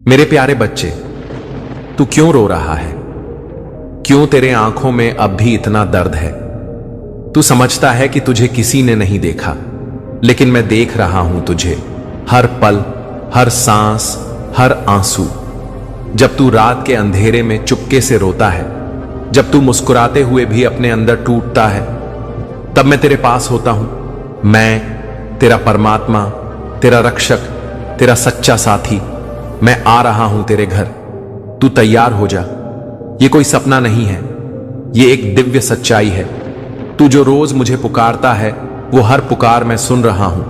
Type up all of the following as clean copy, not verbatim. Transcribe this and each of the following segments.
मेरे प्यारे बच्चे, तू क्यों रो रहा है? क्यों तेरे आंखों में अब भी इतना दर्द है? तू समझता है कि तुझे किसी ने नहीं देखा, लेकिन मैं देख रहा हूं तुझे, हर पल, हर सांस, हर आंसू। जब तू रात के अंधेरे में चुपके से रोता है, जब तू मुस्कुराते हुए भी अपने अंदर टूटता है, तब मैं तेरे पास होता हूं। मैं तेरा परमात्मा, तेरा रक्षक, तेरा सच्चा साथी। मैं आ रहा हूं तेरे घर। तू तैयार हो जा। ये कोई सपना नहीं है, ये एक दिव्य सच्चाई है। तू जो रोज मुझे पुकारता है, वो हर पुकार मैं सुन रहा हूं।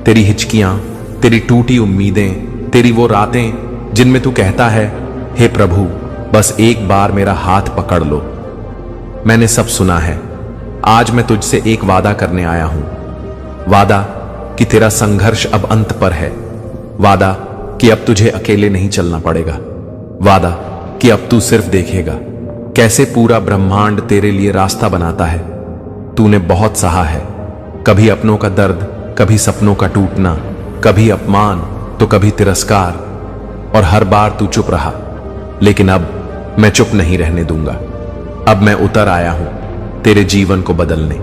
तेरी हिचकियां, तेरी टूटी उम्मीदें, तेरी वो रातें जिनमें तू कहता है, हे प्रभु, बस एक बार मेरा हाथ पकड़ लो। मैंने सब सुना है। आज मैं तुझसे एक वादा करने आया हूं। वादा कि तेरा संघर्ष अब अंत पर है। वादा कि अब तुझे अकेले नहीं चलना पड़ेगा। वादा कि अब तू सिर्फ देखेगा कैसे पूरा ब्रह्मांड तेरे लिए रास्ता बनाता है। तूने बहुत सहा है, कभी अपनों का दर्द, कभी सपनों का टूटना, कभी अपमान तो कभी तिरस्कार, और हर बार तू चुप रहा। लेकिन अब मैं चुप नहीं रहने दूंगा। अब मैं उतर आया हूं तेरे जीवन को बदलने।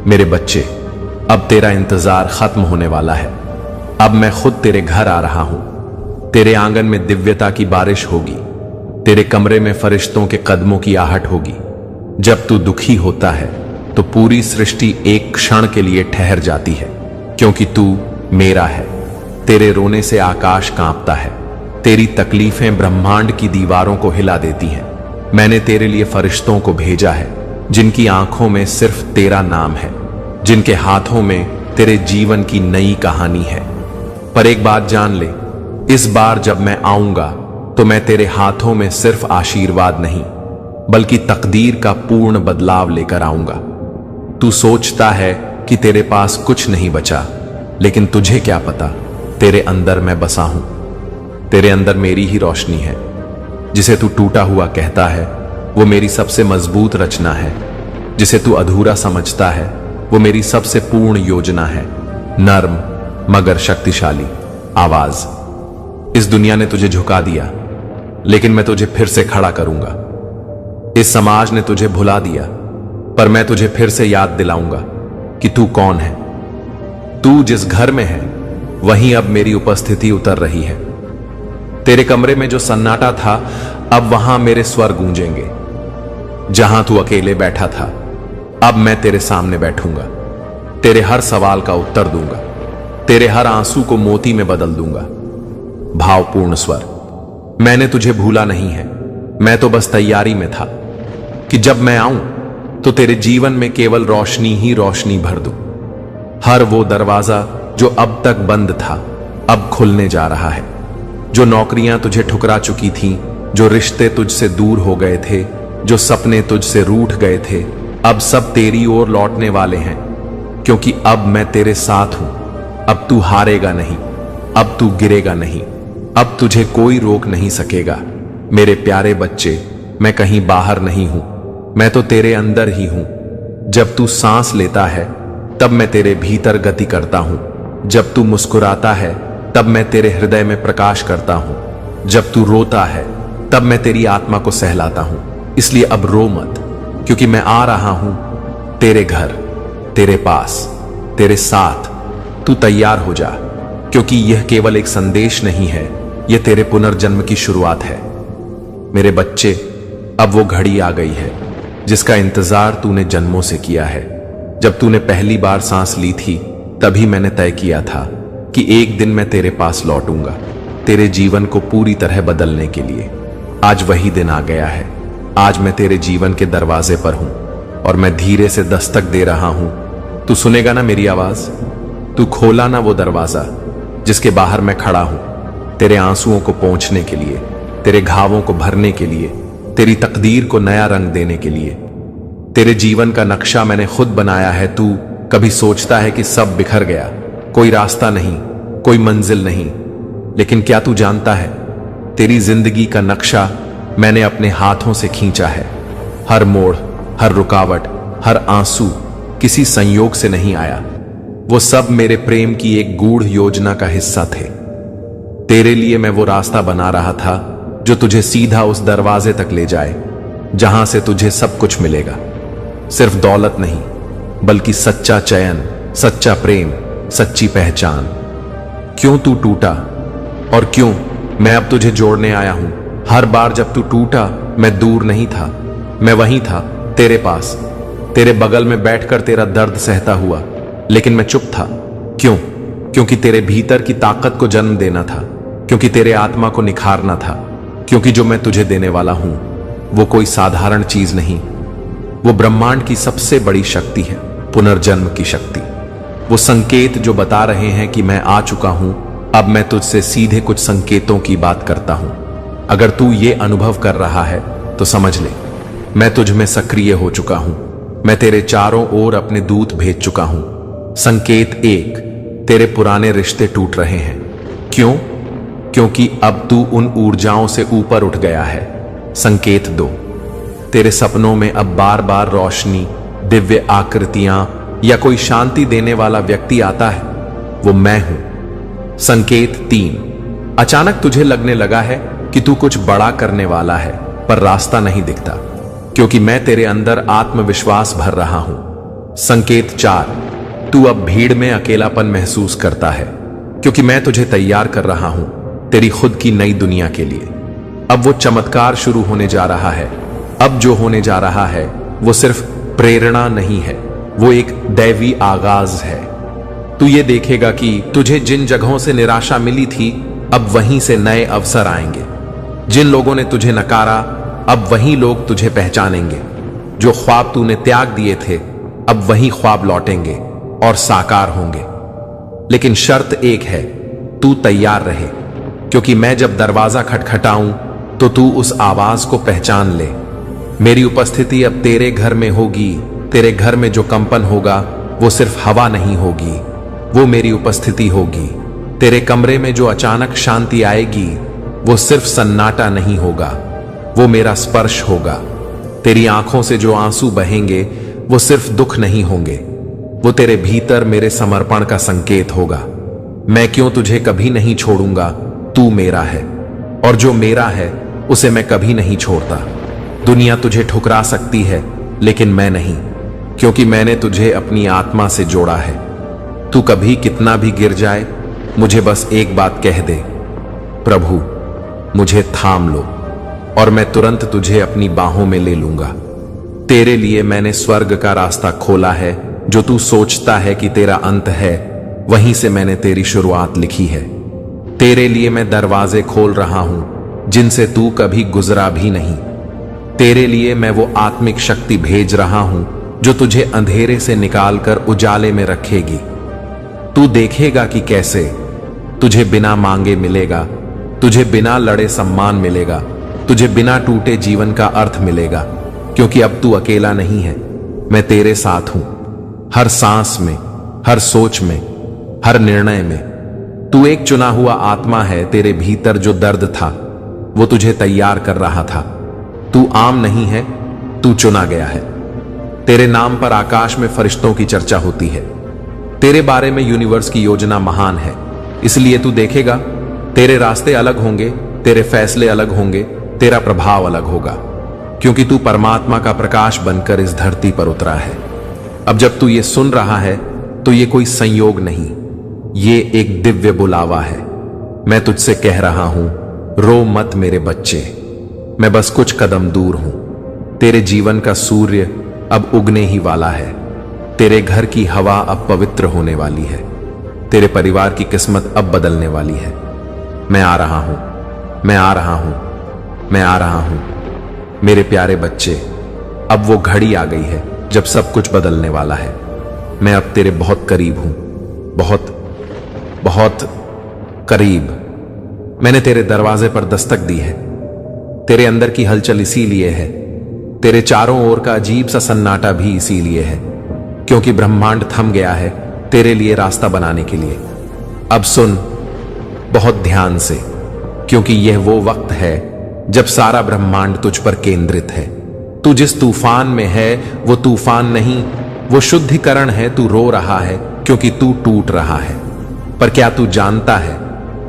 मेरे बच्चे, अब तेरा इंतजार खत्म होने वाला है। अब मैं खुद तेरे घर आ रहा हूं। तेरे आंगन में दिव्यता की बारिश होगी। तेरे कमरे में फरिश्तों के कदमों की आहट होगी। जब तू दुखी होता है तो पूरी सृष्टि एक क्षण के लिए ठहर जाती है, क्योंकि तू मेरा है। तेरे रोने से आकाश कांपता है। तेरी तकलीफें ब्रह्मांड की दीवारों को हिला देती हैं। मैंने तेरे लिए फरिश्तों को भेजा है, जिनकी आंखों में सिर्फ तेरा नाम है, जिनके हाथों में तेरे जीवन की नई कहानी है। पर एक बात जान ले, इस बार जब मैं आऊंगा तो मैं तेरे हाथों में सिर्फ आशीर्वाद नहीं, बल्कि तकदीर का पूर्ण बदलाव लेकर आऊंगा। तू सोचता है कि तेरे पास कुछ नहीं बचा, लेकिन तुझे क्या पता, तेरे अंदर मैं बसा हूं। तेरे अंदर मेरी ही रोशनी है। जिसे तू टूटा हुआ कहता है, वो मेरी सबसे मजबूत रचना है। जिसे तू अधूरा समझता है, वो मेरी सबसे पूर्ण योजना है। नर्म मगर शक्तिशाली आवाज। इस दुनिया ने तुझे झुका दिया, लेकिन मैं तुझे फिर से खड़ा करूंगा। इस समाज ने तुझे भुला दिया, पर मैं तुझे फिर से याद दिलाऊंगा कि तू कौन है। तू जिस घर में है, वहीं अब मेरी उपस्थिति उतर रही है। तेरे कमरे में जो सन्नाटा था, अब वहां मेरे स्वर गूंजेंगे। जहां तू अकेले बैठा था, अब मैं तेरे सामने बैठूंगा। तेरे हर सवाल का उत्तर दूंगा। तेरे हर आंसू को मोती में बदल दूंगा। भावपूर्ण स्वर। मैंने तुझे भूला नहीं है। मैं तो बस तैयारी में था कि जब मैं आऊं तो तेरे जीवन में केवल रोशनी ही रोशनी भर दूं। हर वो दरवाजा जो अब तक बंद था, अब खुलने जा रहा है। जो नौकरियां तुझे ठुकरा चुकी थीं, जो रिश्ते तुझसे दूर हो गए थे, जो सपने तुझसे रूठ गए थे, अब सब तेरी ओर लौटने वाले हैं, क्योंकि अब मैं तेरे साथ हूं। अब तू हारेगा नहीं, अब तू गिरेगा नहीं, अब तुझे कोई रोक नहीं सकेगा। मेरे प्यारे बच्चे, मैं कहीं बाहर नहीं हूं, मैं तो तेरे अंदर ही हूं। जब तू सांस लेता है, तब मैं तेरे भीतर गति करता हूं। जब तू मुस्कुराता है, तब मैं तेरे हृदय में प्रकाश करता हूं। जब तू रोता है, तब मैं तेरी आत्मा को सहलाता हूं। इसलिए अब रो मत, क्योंकि मैं आ रहा हूं तेरे घर, तेरे पास, तेरे साथ। तू तैयार हो जा, क्योंकि यह केवल एक संदेश नहीं है, यह तेरे पुनर्जन्म की शुरुआत है। मेरे बच्चे, अब वो घड़ी आ गई है जिसका इंतजार तूने जन्मों से किया है। जब तूने पहली बार सांस ली थी, तभी मैंने तय किया था कि एक दिन मैं तेरे पास लौटूंगा, तेरे जीवन को पूरी तरह बदलने के लिए। आज वही दिन आ गया है। आज मैं तेरे जीवन के दरवाजे पर हूं और मैं धीरे से दस्तक दे रहा हूं। तू सुनेगा ना मेरी आवाज? तू खोला ना वो दरवाजा जिसके बाहर मैं खड़ा हूं, तेरे आंसुओं को पोंछने के लिए, तेरे घावों को भरने के लिए, तेरी तकदीर को नया रंग देने के लिए। तेरे जीवन का नक्शा मैंने खुद बनाया है। तू कभी सोचता है कि सब बिखर गया, कोई रास्ता नहीं, कोई मंजिल नहीं, लेकिन क्या तू जानता है, तेरी जिंदगी का नक्शा मैंने अपने हाथों से खींचा है। हर मोड़, हर रुकावट, हर आंसू किसी संयोग से नहीं आया। वो सब मेरे प्रेम की एक गूढ़ योजना का हिस्सा थे। तेरे लिए मैं वो रास्ता बना रहा था जो तुझे सीधा उस दरवाजे तक ले जाए जहां से तुझे सब कुछ मिलेगा। सिर्फ दौलत नहीं, बल्कि सच्चा चयन, सच्चा प्रेम, सच्ची पहचान। क्यों तू टूटा और क्यों मैं अब तुझे जोड़ने आया हूं। हर बार जब तू टूटा मैं दूर नहीं था, मैं वहीं था, तेरे पास, तेरे बगल में बैठकर तेरा दर्द सहता हुआ। लेकिन मैं चुप था। क्यों? क्योंकि तेरे भीतर की ताकत को जन्म देना था, क्योंकि तेरे आत्मा को निखारना था, क्योंकि जो मैं तुझे देने वाला हूं वो कोई साधारण चीज नहीं, वो ब्रह्मांड की सबसे बड़ी शक्ति है, पुनर्जन्म की शक्ति। वो संकेत जो बता रहे हैं कि मैं आ चुका हूं। अब मैं तुझसे सीधे कुछ संकेतों की बात करता हूं। अगर तू ये अनुभव कर रहा है तो समझ ले, मैं तुझ में सक्रिय हो चुका हूं। मैं तेरे चारों ओर अपने दूत भेज चुका हूं। संकेत 1, तेरे पुराने रिश्ते टूट रहे हैं। क्यों? क्योंकि अब तू उन ऊर्जाओं से ऊपर उठ गया है। संकेत 2, तेरे सपनों में अब बार बार रोशनी, दिव्य आकृतियां या कोई शांति देने वाला व्यक्ति आता है, वो मैं हूं। संकेत 3, अचानक तुझे लगने लगा है कि तू कुछ बड़ा करने वाला है, पर रास्ता नहीं दिखता, क्योंकि मैं तेरे अंदर आत्मविश्वास भर रहा हूं। संकेत 4, तू अब भीड़ में अकेलापन महसूस करता है, क्योंकि मैं तुझे तैयार कर रहा हूं तेरी खुद की नई दुनिया के लिए। अब वो चमत्कार शुरू होने जा रहा है। अब जो होने जा रहा है वो सिर्फ प्रेरणा नहीं है, वो एक दैवी आगाज है। तू ये देखेगा कि तुझे जिन जगहों से निराशा मिली थी, अब वहीं से नए अवसर आएंगे। जिन लोगों ने तुझे नकारा, अब वही लोग तुझे पहचानेंगे। जो ख्वाब तूने त्याग दिए थे, अब वही ख्वाब लौटेंगे और साकार होंगे। लेकिन शर्त एक है, तू तैयार रहे, क्योंकि मैं जब दरवाजा खटखटाऊं तो तू उस आवाज को पहचान ले। मेरी उपस्थिति अब तेरे घर में होगी। तेरे घर में जो कंपन होगा वो सिर्फ हवा नहीं होगी, वो मेरी उपस्थिति होगी। तेरे कमरे में जो अचानक शांति आएगी वो सिर्फ सन्नाटा नहीं होगा, वो मेरा स्पर्श होगा। तेरी आंखों से जो आंसू बहेंगे वो सिर्फ दुख नहीं होंगे, वो तेरे भीतर मेरे समर्पण का संकेत होगा। मैं क्यों तुझे कभी नहीं छोड़ूंगा, तू मेरा है, और जो मेरा है उसे मैं कभी नहीं छोड़ता। दुनिया तुझे ठुकरा सकती है, लेकिन मैं नहीं, क्योंकि मैंने तुझे अपनी आत्मा से जोड़ा है। तू कभी कितना भी गिर जाए, मुझे बस एक बात कह दे, प्रभु मुझे थाम लो, और मैं तुरंत तुझे अपनी बाहों में ले लूंगा। तेरे लिए मैंने स्वर्ग का रास्ता खोला है। जो तू सोचता है कि तेरा अंत है, वहीं से मैंने तेरी शुरुआत लिखी है। तेरे लिए मैं दरवाजे खोल रहा हूं जिनसे तू कभी गुजरा भी नहीं। तेरे लिए मैं वो आत्मिक शक्ति भेज रहा हूं जो तुझे अंधेरे से निकालकर उजाले में रखेगी। तू देखेगा कि कैसे तुझे बिना मांगे मिलेगा, तुझे बिना लड़े सम्मान मिलेगा, तुझे बिना टूटे जीवन का अर्थ मिलेगा, क्योंकि अब तू अकेला नहीं है, मैं तेरे साथ हूं। हर सांस में, हर सोच में, हर निर्णय में। तू एक चुना हुआ आत्मा है। तेरे भीतर जो दर्द था वो तुझे तैयार कर रहा था। तू आम नहीं है, तू चुना गया है। तेरे नाम पर आकाश में फरिश्तों की चर्चा होती है। तेरे बारे में यूनिवर्स की योजना महान है। इसलिए तू देखेगा, तेरे रास्ते अलग होंगे, तेरे फैसले अलग होंगे, तेरा प्रभाव अलग होगा, क्योंकि तू परमात्मा का प्रकाश बनकर इस धरती पर उतरा है। अब जब तू ये सुन रहा है तो ये कोई संयोग नहीं, ये एक दिव्य बुलावा है। मैं तुझसे कह रहा हूं, रो मत मेरे बच्चे, मैं बस कुछ कदम दूर हूं। तेरे जीवन का सूर्य अब उगने ही वाला है। तेरे घर की हवा अब पवित्र होने वाली है। तेरे परिवार की किस्मत अब बदलने वाली है। मैं आ रहा हूं, मैं आ रहा हूं, मैं आ रहा हूं। मेरे प्यारे बच्चे, अब वो घड़ी आ गई है जब सब कुछ बदलने वाला है। मैं अब तेरे बहुत करीब हूं, बहुत बहुत करीब। मैंने तेरे दरवाजे पर दस्तक दी है। तेरे अंदर की हलचल इसीलिए है, तेरे चारों ओर का अजीब सा सन्नाटा भी इसीलिए है, क्योंकि ब्रह्मांड थम गया है तेरे लिए रास्ता बनाने के लिए। अब सुन बहुत ध्यान से, क्योंकि यह वो वक्त है जब सारा ब्रह्मांड तुझ पर केंद्रित है। तू जिस तूफान में है वो तूफान नहीं, वो शुद्धिकरण है। तू रो रहा है क्योंकि तू टूट रहा है, पर क्या तू जानता है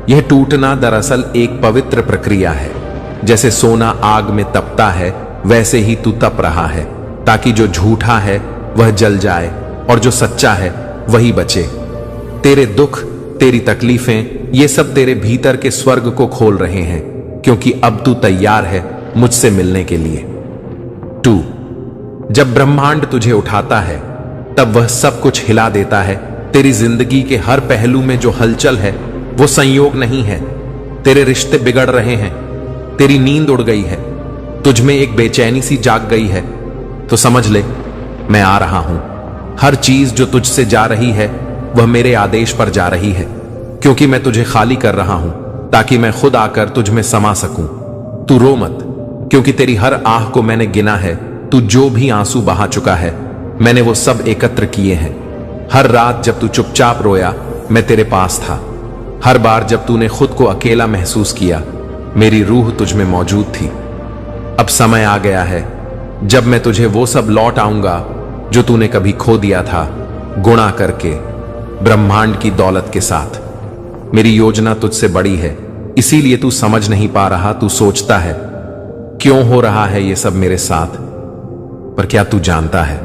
यह टूटना दरअसल एक पवित्र प्रक्रिया है। जैसे सोना आग में तपता है, वैसे ही तू तप रहा है, ताकि जो झूठा है वह जल जाए और जो सच्चा है वही बचे। तेरे दुख, तेरी तकलीफें, ये सब तेरे भीतर के स्वर्ग को खोल रहे हैं, क्योंकि अब तू तैयार है मुझसे मिलने के लिए। 2 जब ब्रह्मांड तुझे उठाता है, तब वह सब कुछ हिला देता है। तेरी जिंदगी के हर पहलू में जो हलचल है वो संयोग नहीं है। तेरे रिश्ते बिगड़ रहे हैं, तेरी नींद उड़ गई है, तुझ में एक बेचैनी सी जाग गई है, तो समझ ले मैं आ रहा हूं। हर चीज जो तुझसे जा रही है वह मेरे आदेश पर जा रही है, क्योंकि मैं तुझे खाली कर रहा हूं ताकि मैं खुद आकर तुझ में समा सकूं। तू रो मत, क्योंकि तेरी हर आह को मैंने गिना है। तू जो भी आंसू बहा चुका है, मैंने वो सब एकत्र किए हैं। हर रात जब तू चुपचाप रोया, मैं तेरे पास था। हर बार जब तूने खुद को अकेला महसूस किया, मेरी रूह तुझ में मौजूद थी। अब समय आ गया है जब मैं तुझे वो सब लौट आऊंगा जो तूने कभी खो दिया था, गुणा करके, ब्रह्मांड की दौलत के साथ। मेरी योजना तुझसे बड़ी है, इसीलिए तू समझ नहीं पा रहा। तू सोचता है क्यों हो रहा है ये सब मेरे साथ, पर क्या तू जानता है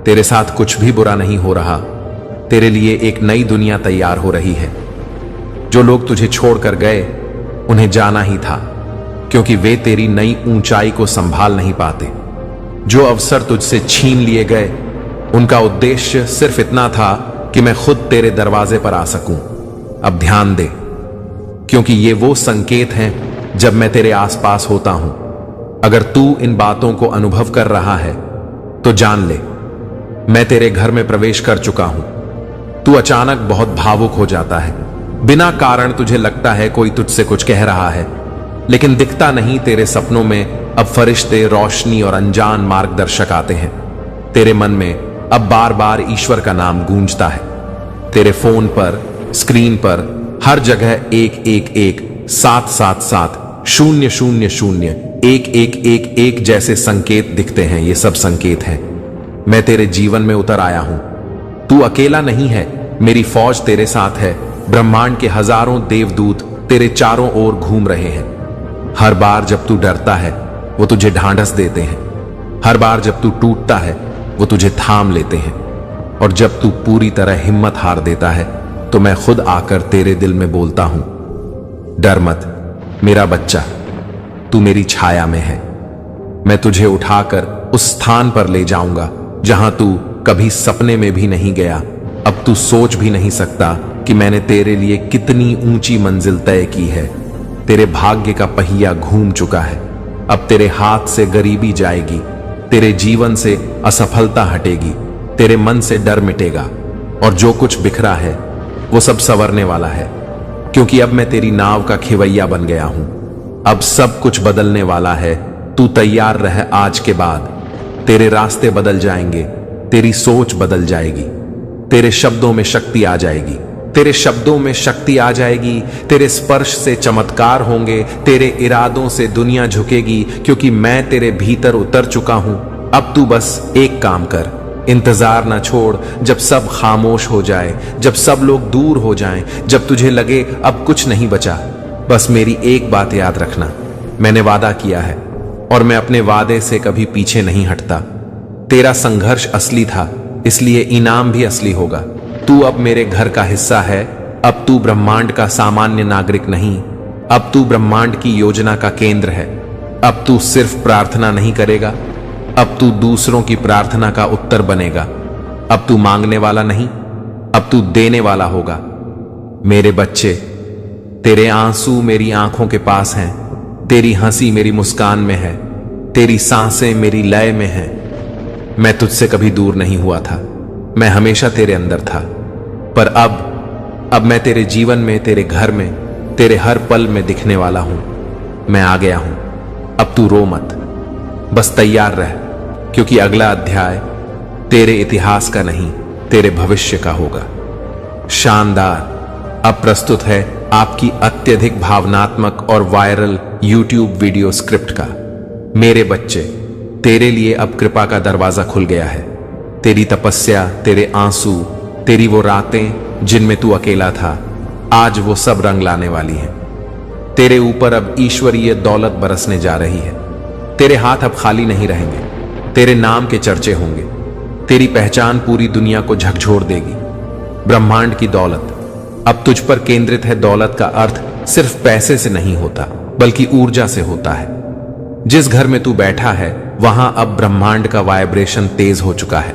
तेरे साथ कुछ भी बुरा नहीं हो रहा। तेरे लिए एक नई दुनिया तैयार हो रही है। जो लोग तुझे छोड़कर गए उन्हें जाना ही था, क्योंकि वे तेरी नई ऊंचाई को संभाल नहीं पाते। जो अवसर तुझसे छीन लिए गए, उनका उद्देश्य सिर्फ इतना था कि मैं खुद तेरे दरवाजे पर आ सकूं। अब ध्यान दे, क्योंकि ये वो संकेत हैं जब मैं तेरे आसपास होता हूं। अगर तू इन बातों को अनुभव कर रहा है तो जान ले, मैं तेरे घर में प्रवेश कर चुका हूं। तू अचानक बहुत भावुक हो जाता है। बिना कारण तुझे लगता है कोई तुझसे कुछ कह रहा है, लेकिन दिखता नहीं। तेरे सपनों में अब फरिश्ते, रोशनी और अनजान मार्गदर्शक आते हैं। तेरे मन में अब बार बार ईश्वर का नाम गूंजता है। तेरे फोन पर, स्क्रीन पर, हर जगह 1117770001111 जैसे संकेत दिखते हैं। ये सब संकेत हैं। मैं तेरे जीवन में उतर आया हूं। तू अकेला नहीं है, मेरी फौज तेरे साथ है। ब्रह्मांड के हजारों देवदूत तेरे चारों ओर घूम रहे हैं। हर बार जब तू डरता है, वो तुझे ढांढस देते हैं। हर बार जब तू टूटता है, वो तुझे थाम लेते हैं। और जब तू पूरी तरह हिम्मत हार देता है, तो मैं खुद आकर तेरे दिल में बोलता हूं, डर मत मेरा बच्चा, तू मेरी छाया में है। मैं तुझे उठाकर उस स्थान पर ले जाऊंगा जहां तू कभी सपने में भी नहीं गया। अब तू सोच भी नहीं सकता कि मैंने तेरे लिए कितनी ऊंची मंजिल तय की है। तेरे भाग्य का पहिया घूम चुका है। अब तेरे हाथ से गरीबी जाएगी, तेरे जीवन से असफलता हटेगी, तेरे मन से डर मिटेगा, और जो कुछ बिखरा है वो सब संवरने वाला है, क्योंकि अब मैं तेरी नाव का खिवैया बन गया हूं। अब सब कुछ बदलने वाला है। तू तैयार रह। आज के बाद तेरे रास्ते बदल जाएंगे, तेरी सोच बदल जाएगी, तेरे शब्दों में शक्ति आ जाएगी, तेरे शब्दों में शक्ति आ जाएगी, तेरे स्पर्श से चमत्कार होंगे, तेरे इरादों से दुनिया झुकेगी, क्योंकि मैं तेरे भीतर उतर चुका हूं। अब तू बस एक काम कर, इंतजार ना छोड़। जब सब खामोश हो जाए, जब सब लोग दूर हो जाएं, जब तुझे लगे अब कुछ नहीं बचा, बस मेरी एक बात याद रखना, मैंने वादा किया है और मैं अपने वादे से कभी पीछे नहीं हटता। तेरा संघर्ष असली था, इसलिए इनाम भी असली होगा। तू अब मेरे घर का हिस्सा है। अब तू ब्रह्मांड का सामान्य नागरिक नहीं, अब तू ब्रह्मांड की योजना का केंद्र है। अब तू सिर्फ प्रार्थना नहीं करेगा, अब तू दूसरों की प्रार्थना का उत्तर बनेगा। अब तू मांगने वाला नहीं, अब तू देने वाला होगा। मेरे बच्चे, तेरे आंसू मेरी आंखों के पास हैं, तेरी हंसी मेरी मुस्कान में है, तेरी सांसें मेरी लय में हैं। मैं तुझसे कभी दूर नहीं हुआ था, मैं हमेशा तेरे अंदर था। पर अब मैं तेरे जीवन में, तेरे घर में, तेरे हर पल में दिखने वाला हूं। मैं आ गया हूं। अब तू रो मत, बस तैयार रह, क्योंकि अगला अध्याय तेरे इतिहास का नहीं, तेरे भविष्य का होगा। शानदार। अब प्रस्तुत है आपकी अत्यधिक भावनात्मक और वायरल YouTube वीडियो स्क्रिप्ट का मेरे बच्चे। तेरे लिए अब कृपा का दरवाजा खुल गया है। तेरी तपस्या, तेरे आंसू, तेरी वो रातें जिनमें तू अकेला था, आज वो सब रंग लाने वाली है। तेरे ऊपर अब ईश्वरीय दौलत बरसने जा रही है। तेरे हाथ अब खाली नहीं रहेंगे। तेरे नाम के चर्चे होंगे। तेरी पहचान पूरी दुनिया को झकझोर देगी। ब्रह्मांड की दौलत अब तुझ पर केंद्रित है। दौलत का अर्थ सिर्फ पैसे से नहीं होता, बल्कि ऊर्जा से होता है। जिस घर में तू बैठा है वहां अब ब्रह्मांड का वाइब्रेशन तेज हो चुका है।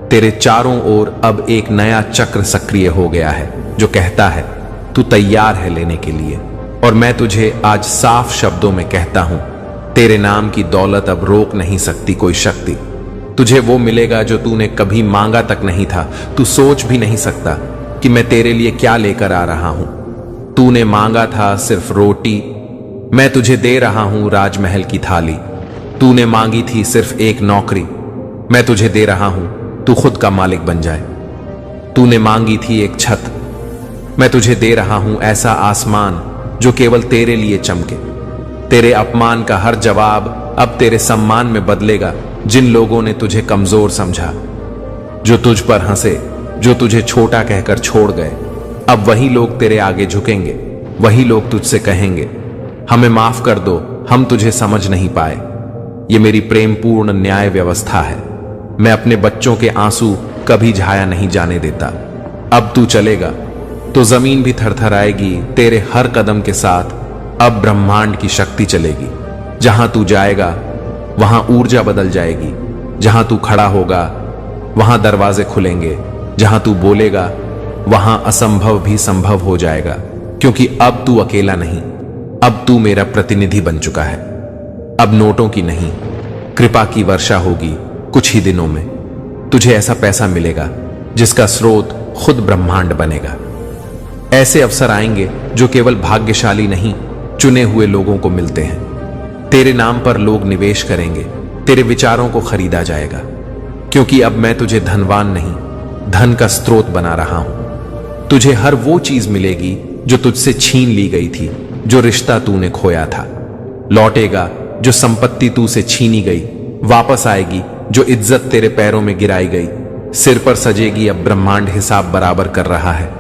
तेरे चारों ओर अब एक नया चक्र सक्रिय हो गया है जो कहता है तू तैयार है लेने के लिए। और मैं तुझे आज साफ शब्दों में कहता हूं, तेरे नाम की दौलत अब रोक नहीं सकती कोई शक्ति। तुझे वो मिलेगा जो तूने कभी मांगा तक नहीं था। तू सोच भी नहीं सकता कि मैं तेरे लिए क्या लेकर आ रहा हूं। तूने मांगा था सिर्फ रोटी, मैं तुझे दे रहा हूं राजमहल की थाली। तूने मांगी थी सिर्फ एक नौकरी, मैं तुझे दे रहा हूं तू खुद का मालिक बन जाए। तूने मांगी थी एक छत, मैं तुझे दे रहा हूं ऐसा आसमान जो केवल तेरे लिए चमके। तेरे अपमान का हर जवाब अब तेरे सम्मान में बदलेगा। जिन लोगों ने तुझे कमजोर समझा, जो तुझ पर हंसे, जो तुझे छोटा कहकर छोड़ गए, अब वही लोग तेरे आगे झुकेंगे। वही लोग तुझसे कहेंगे हमें माफ कर दो, हम तुझे समझ नहीं पाए। ये मेरी प्रेमपूर्ण न्याय व्यवस्था है। मैं अपने बच्चों के आंसू कभी झाया नहीं जाने देता। अब तू चलेगा तो जमीन भी थरथराएगी तेरे हर कदम के साथ। अब ब्रह्मांड की शक्ति चलेगी। जहां तू जाएगा वहां ऊर्जा बदल जाएगी। जहां तू खड़ा होगा वहां दरवाजे खुलेंगे। जहां तू बोलेगा वहां असंभव भी संभव हो जाएगा। क्योंकि अब तू अकेला नहीं, अब तू मेरा प्रतिनिधि बन चुका है। अब नोटों की नहीं, कृपा की वर्षा होगी। कुछ ही दिनों में तुझे ऐसा पैसा मिलेगा जिसका स्रोत खुद ब्रह्मांड बनेगा। ऐसे अवसर आएंगे जो केवल भाग्यशाली नहीं, चुने हुए लोगों को मिलते हैं। तेरे नाम पर लोग निवेश करेंगे। तेरे विचारों को खरीदा जाएगा। क्योंकि अब मैं तुझे धनवान नहीं, धन का स्रोत बना रहा हूं। तुझे हर वो चीज मिलेगी जो तुझसे छीन ली गई थी। जो रिश्ता तूने खोया था लौटेगा। जो संपत्ति तू से छीनी गई वापस आएगी। जो इज्जत तेरे पैरों में गिराई गई सिर पर सजेगी। अब ब्रह्मांड हिसाब बराबर कर रहा है।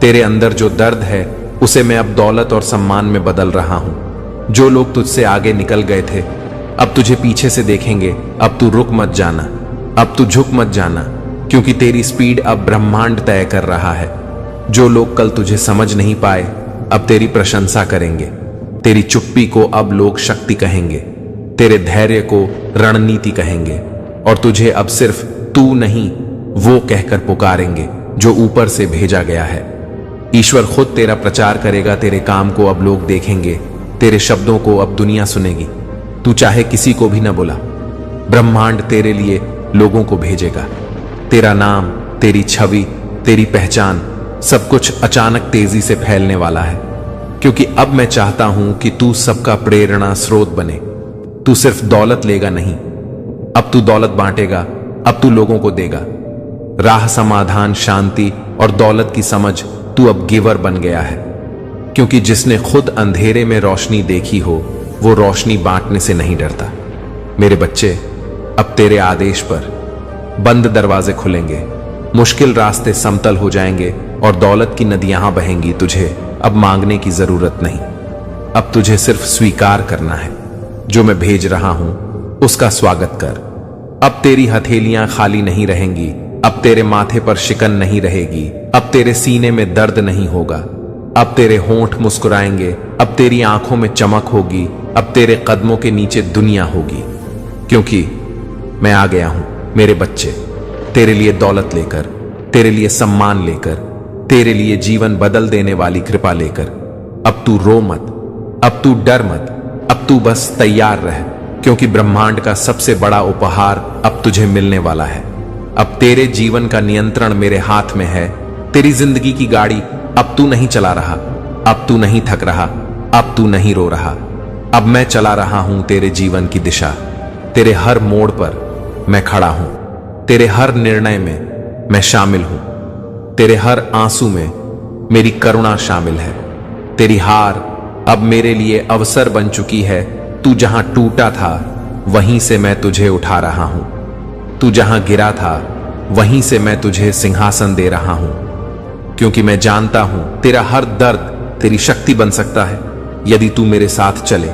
तेरे अंदर जो दर्द है उसे मैं अब दौलत और सम्मान में बदल रहा हूं। जो लोग तुझसे आगे निकल गए थे अब तुझे पीछे से देखेंगे। अब तू रुक मत जाना, अब तू झुक मत जाना, क्योंकि तेरी स्पीड अब ब्रह्मांड तय कर रहा है। जो लोग कल तुझे समझ नहीं पाए अब तेरी प्रशंसा करेंगे। तेरी चुप्पी को अब लोग शक्ति कहेंगे। तेरे धैर्य को रणनीति कहेंगे। और तुझे अब सिर्फ तू नहीं वो कहकर पुकारेंगे जो ऊपर से भेजा गया है। ईश्वर खुद तेरा प्रचार करेगा। तेरे काम को अब लोग देखेंगे। तेरे शब्दों को अब दुनिया सुनेगी। तू चाहे किसी को भी न बुला, ब्रह्मांड तेरे लिए लोगों को भेजेगा। तेरा नाम, तेरी छवि, तेरी पहचान, सब कुछ अचानक तेजी से फैलने वाला है। क्योंकि अब मैं चाहता हूं कि तू सबका प्रेरणा स्रोत बने। तू सिर्फ दौलत लेगा नहीं, अब तू दौलत बांटेगा। अब तू लोगों को देगा राह, समाधान, शांति और दौलत की समझ। तू अब गिवर बन गया है। क्योंकि जिसने खुद अंधेरे में रोशनी देखी हो वो रोशनी बांटने से नहीं डरता। मेरे बच्चे, अब तेरे आदेश पर बंद दरवाजे खुलेंगे, मुश्किल रास्ते समतल हो जाएंगे और दौलत की नदियां बहेंगी। तुझे अब मांगने की जरूरत नहीं, अब तुझे सिर्फ स्वीकार करना है। जो मैं भेज रहा हूं उसका स्वागत कर। अब तेरी हथेलियां खाली नहीं रहेंगी। अब तेरे माथे पर शिकन नहीं रहेगी। अब तेरे सीने में दर्द नहीं होगा। अब तेरे होंठ मुस्कुराएंगे। अब तेरी आंखों में चमक होगी। अब तेरे कदमों के नीचे दुनिया होगी। क्योंकि मैं आ गया हूं मेरे बच्चे, तेरे लिए दौलत लेकर, तेरे लिए सम्मान लेकर, तेरे लिए जीवन बदल देने वाली कृपा लेकर। अब तू रो मत, अब तू डर मत, अब तू बस तैयार रह। क्योंकि ब्रह्मांड का सबसे बड़ा उपहार अब तुझे मिलने वाला है। अब तेरे जीवन का नियंत्रण मेरे हाथ में है। तेरी जिंदगी की गाड़ी अब तू नहीं चला रहा, अब तू नहीं थक रहा, अब तू नहीं रो रहा। अब मैं चला रहा हूं तेरे जीवन की दिशा। तेरे हर मोड़ पर मैं खड़ा हूं। तेरे हर निर्णय में मैं शामिल हूं। तेरे हर आंसू में मेरी करुणा शामिल है। तेरी हार अब मेरे लिए अवसर बन चुकी है। तू जहां टूटा था वहीं से मैं तुझे उठा रहा हूं। तू जहां गिरा था वहीं से मैं तुझे सिंहासन दे रहा हूं। क्योंकि मैं जानता हूं तेरा हर दर्द तेरी शक्ति बन सकता है यदि तू मेरे साथ चले।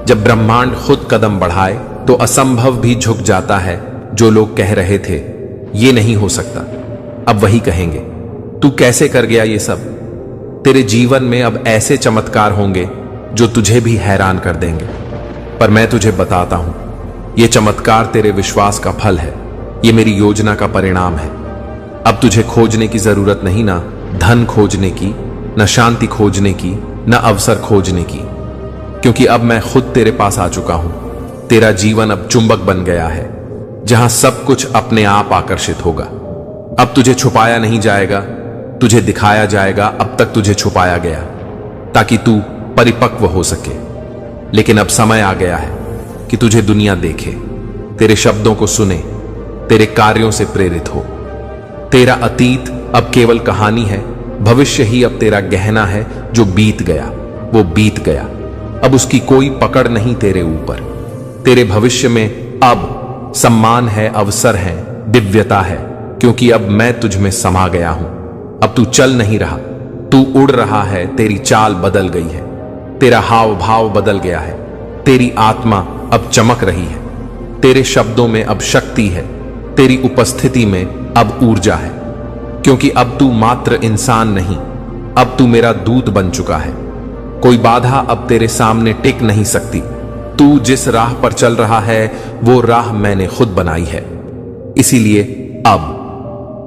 जब ब्रह्मांड खुद कदम बढ़ाए तो असंभव भी झुक जाता है। जो लोग कह रहे थे ये नहीं हो सकता, अब वही कहेंगे तू कैसे कर गया ये सब। तेरे जीवन में अब ऐसे चमत्कार होंगे जो तुझे भी हैरान कर देंगे। पर मैं तुझे बताता हूं, ये चमत्कार तेरे विश्वास का फल है, ये मेरी योजना का परिणाम है। अब तुझे खोजने की जरूरत नहीं, ना धन खोजने की, न शांति खोजने की, न अवसर खोजने की, क्योंकि अब मैं खुद तेरे पास आ चुका हूं। तेरा जीवन अब चुंबक बन गया है जहां सब कुछ अपने आप आकर्षित होगा। अब तुझे छुपाया नहीं जाएगा, तुझे दिखाया जाएगा। अब तक तुझे छुपाया गया ताकि तू परिपक्व हो सके, लेकिन अब समय आ गया है कि तुझे दुनिया देखे, तेरे शब्दों को सुने, तेरे कार्यों से प्रेरित हो। तेरा अतीत अब केवल कहानी है, भविष्य ही अब तेरा गहना है। जो बीत गया वो बीत गया, अब उसकी कोई पकड़ नहीं तेरे ऊपर। तेरे भविष्य में अब सम्मान है, अवसर है, दिव्यता है, क्योंकि अब मैं तुझ में समा गया हूं। अब तू चल नहीं रहा, तू उड़ रहा है। तेरी चाल बदल गई है, तेरा हाव भाव बदल गया है, तेरी आत्मा अब चमक रही है, तेरे शब्दों में अब शक्ति है, तेरी उपस्थिति में अब ऊर्जा है, क्योंकि अब तू मात्र इंसान नहीं, अब तू मेरा दूत बन चुका है। कोई बाधा अब तेरे सामने टिक नहीं सकती। तू जिस राह पर चल रहा है वो राह मैंने खुद बनाई है, इसीलिए अब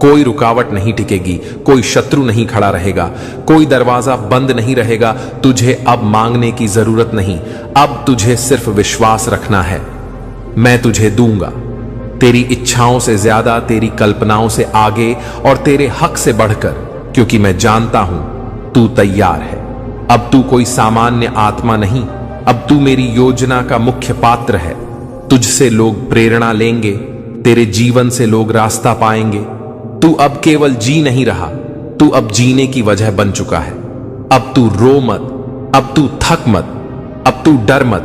कोई रुकावट नहीं टिकेगी, कोई शत्रु नहीं खड़ा रहेगा, कोई दरवाजा बंद नहीं रहेगा। तुझे अब मांगने की जरूरत नहीं, अब तुझे सिर्फ विश्वास रखना है। मैं तुझे दूंगा, तेरी इच्छाओं से ज्यादा, तेरी कल्पनाओं से आगे और तेरे हक से बढ़कर, क्योंकि मैं जानता हूं तू तैयार है। अब तू कोई सामान्य आत्मा नहीं, अब तू मेरी योजना का मुख्य पात्र है। तुझसे लोग प्रेरणा लेंगे, तेरे जीवन से लोग रास्ता पाएंगे। तू अब केवल जी नहीं रहा, तू अब जीने की वजह बन चुका है। अब तू रो मत, अब तू थक मत, अब तू डर मत,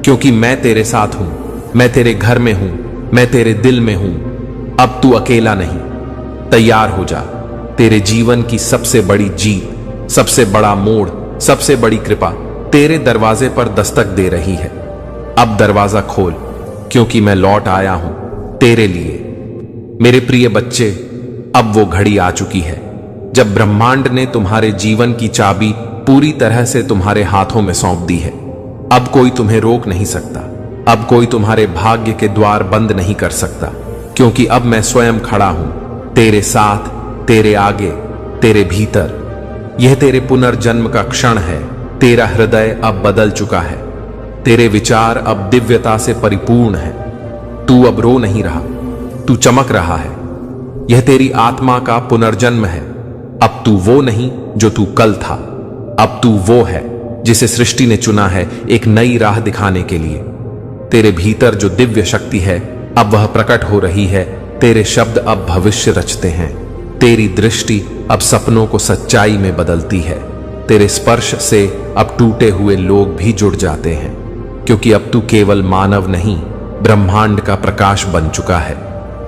क्योंकि मैं तेरे साथ हूं, मैं तेरे घर में हूं, मैं तेरे दिल में हूं। अब तू अकेला नहीं, तैयार हो जा। तेरे जीवन की सबसे बड़ी जीत, सबसे बड़ा मोड़, सबसे बड़ी कृपा तेरे दरवाजे पर दस्तक दे रही है। अब दरवाजा खोल, क्योंकि मैं लौट आया हूं तेरे लिए। मेरे प्रिय बच्चे, अब वो घड़ी आ चुकी है जब ब्रह्मांड ने तुम्हारे जीवन की चाबी पूरी तरह से तुम्हारे हाथों में सौंप दी है। अब कोई तुम्हें रोक नहीं सकता, अब कोई तुम्हारे भाग्य के द्वार बंद नहीं कर सकता, क्योंकि अब मैं स्वयं खड़ा हूं तेरे साथ, तेरे आगे, तेरे भीतर। यह तेरे पुनर्जन्म का क्षण है। तेरा हृदय अब बदल चुका है, तेरे विचार अब दिव्यता से परिपूर्ण है। तू अब रो नहीं रहा, तू चमक रहा है। यह तेरी आत्मा का पुनर्जन्म है। अब तू वो नहीं जो तू कल था, अब तू वो है जिसे सृष्टि ने चुना है एक नई राह दिखाने के लिए। तेरे भीतर जो दिव्य शक्ति है अब वह प्रकट हो रही है। तेरे शब्द अब भविष्य रचते हैं, तेरी दृष्टि अब सपनों को सच्चाई में बदलती है। तेरे स्पर्श से अब टूटे हुए लोग भी जुड़ जाते हैं, क्योंकि अब तू केवल मानव नहीं, ब्रह्मांड का प्रकाश बन चुका है।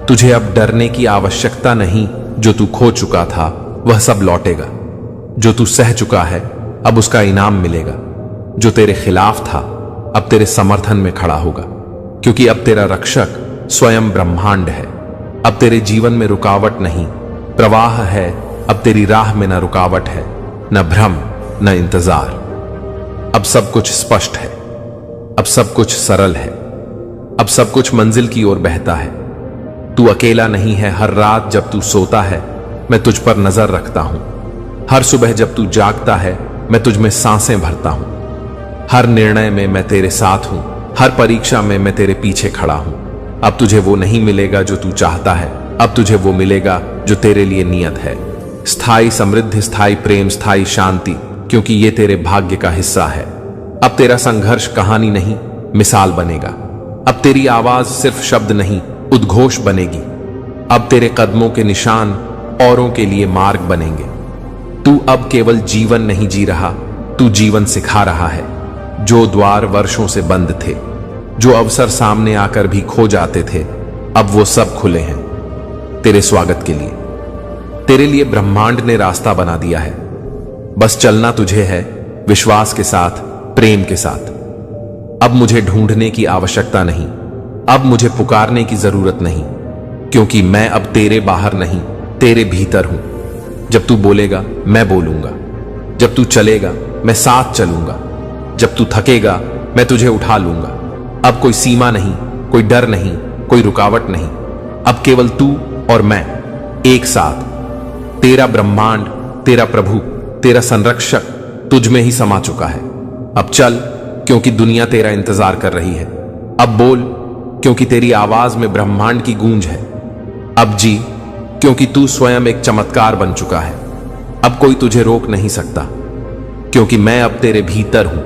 तुझे अब डरने की आवश्यकता नहीं। जो तू खो चुका था वह सब लौटेगा, जो तू सह चुका है अब उसका इनाम मिलेगा। जो तेरे खिलाफ था अब तेरे समर्थन में खड़ा होगा, क्योंकि अब तेरा रक्षक स्वयं ब्रह्मांड है। अब तेरे जीवन में रुकावट नहीं, प्रवाह है। अब तेरी राह में न रुकावट है, न भ्रम, न इंतजार। अब सब कुछ स्पष्ट है, अब सब कुछ सरल है, अब सब कुछ मंजिल की ओर बहता है। तू अकेला नहीं है। हर रात जब तू सोता है मैं तुझ पर नजर रखता हूं। हर सुबह जब तू जागता है मैं तुझ में सांसें भरता हूं। हर निर्णय में मैं तेरे साथ हूं, हर परीक्षा में मैं तेरे पीछे खड़ा हूं। अब तुझे वो नहीं मिलेगा जो तू चाहता है, अब तुझे वो मिलेगा जो तेरे लिए नियत है। स्थायी समृद्धि, स्थायी प्रेम, स्थायी शांति, क्योंकि ये तेरे भाग्य का हिस्सा है। अब तेरा संघर्ष कहानी नहीं, मिसाल बनेगा। अब तेरी आवाज सिर्फ शब्द नहीं, उद्घोष बनेगी। अब तेरे कदमों के निशान औरों के लिए मार्ग बनेंगे। तू अब केवल जीवन नहीं जी रहा, तू जीवन सिखा रहा है। जो द्वार वर्षों से बंद थे, जो अवसर सामने आकर भी खो जाते थे, अब वो सब खुले हैं तेरे स्वागत के लिए, तेरे लिए ब्रह्मांड ने रास्ता बना दिया है। बस चलना तुझे है, विश्वास के साथ, प्रेम के साथ। अब मुझे ढूंढने की आवश्यकता नहीं, अब मुझे पुकारने की जरूरत नहीं, क्योंकि मैं अब तेरे बाहर नहीं, तेरे भीतर हूं। जब तू बोलेगा मैं बोलूंगा, जब तू चलेगा मैं साथ चलूंगा, जब तू थकेगा मैं तुझे उठा लूंगा। अब कोई सीमा नहीं, कोई डर नहीं, कोई रुकावट नहीं। अब केवल तू और मैं एक साथ। तेरा ब्रह्मांड, तेरा प्रभु, तेरा संरक्षक तुझ में ही समा चुका है। अब चल, क्योंकि दुनिया तेरा इंतजार कर रही है। अब बोल, क्योंकि तेरी आवाज में ब्रह्मांड की गूंज है। अब जी, क्योंकि तू स्वयं एक चमत्कार बन चुका है। अब कोई तुझे रोक नहीं सकता, क्योंकि मैं अब तेरे भीतर हूं।